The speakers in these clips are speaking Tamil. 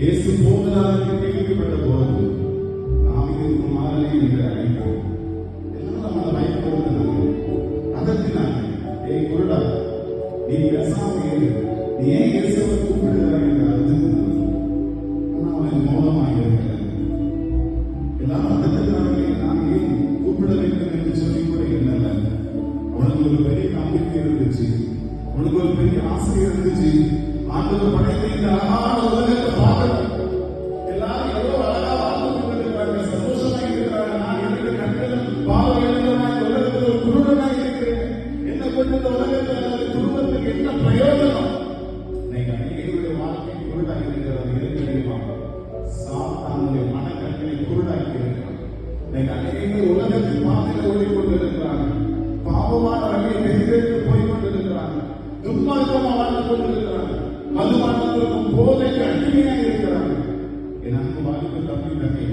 இயேசு போகிறார் என்று கேள்விப்பட்ட போது நாம் இதற்கு மாறலை என்று அழைத்தோம். எல்லாம் நம்மளை பயன்படுத்தினாங்க, அதற்கினாங்க. ஏய் குருடா, நீ பேசாம இரு, நீ ஏன் இயேசுவை கூப்பிடுகிறாய் என்று அர்த்தத்தினாங்க. ஆனா அவன் மௌனமாக இருக்கிறார். எல்லாம் அதற்காகவே நான் ஏன் கூப்பிட வேண்டும் என்று சொல்லி கூட என்னல்ல. உனக்கு ஒரு பெரிய நம்பிக்கை இருந்துச்சு, உனக்கு ஒரு பெரிய ஆசை இருந்துச்சு. ஆண்டவர் படைத்த இந்த அழகான உலகத்தை பார்க்கணும். எல்லாரும் எவ்வளவு அழகா வாழ்ந்து கொண்டிருக்கிறாங்க, சந்தோஷமா இருக்கிறாங்க. நான் இரண்டு கண்களும் பார்வையில்லாமல் உலகத்தில் ஒரு குருடனாக இருக்கிறேன். என்ன கொண்டு இந்த உலகத்தில் குடும்பத்துக்கு என்ன பிரயோஜனம்? நீங்க அநேகருடைய வாழ்க்கை குருடாக இருக்கிறது எது தெரியுமா? சாத்தானுடைய மனக்கண்களை குருடாக்கி இருக்கிறார். நீங்க அநேகர் உலகத்தில் பாதையில் ஓடிக்கொண்டிருக்கிறாங்க, பாவமான வகையை வெறிவேற்று போய் கொண்டிருக்கிறாங்க, துன்மார்க்கமா வாழ்ந்து கொண்டிருக்கிறாங்க, மதுபானத்திற்கும் போதைக்கு அடிமையாக இருக்கிறாங்க. என் அன்பு வாழ்க்கை தம்பி தங்கை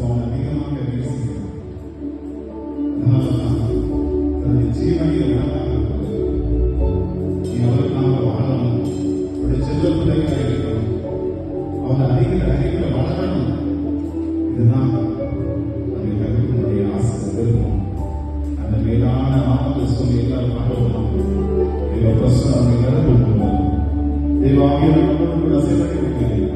அவன் அதிகமாக நேசிக்கிறான். அதனாலதான் தன்னுடைய ஜீவனை உணவாக நீ அவருக்காக வாழணும், அவருடைய செல்ல பிள்ளையாக இருக்கணும், அவங்க அறிவில வளரணும். இதுதான் நம்மை கருத்தினுடைய ஆசை விரும்பும். அந்த மேலான நாமத்தை சொல்லி எல்லாரும் பாடுவோம். தேவ பிரசன்னம் நம்மை நிரப்பும். தேவாவியோடு கூட செலவழிக்கிறேன்.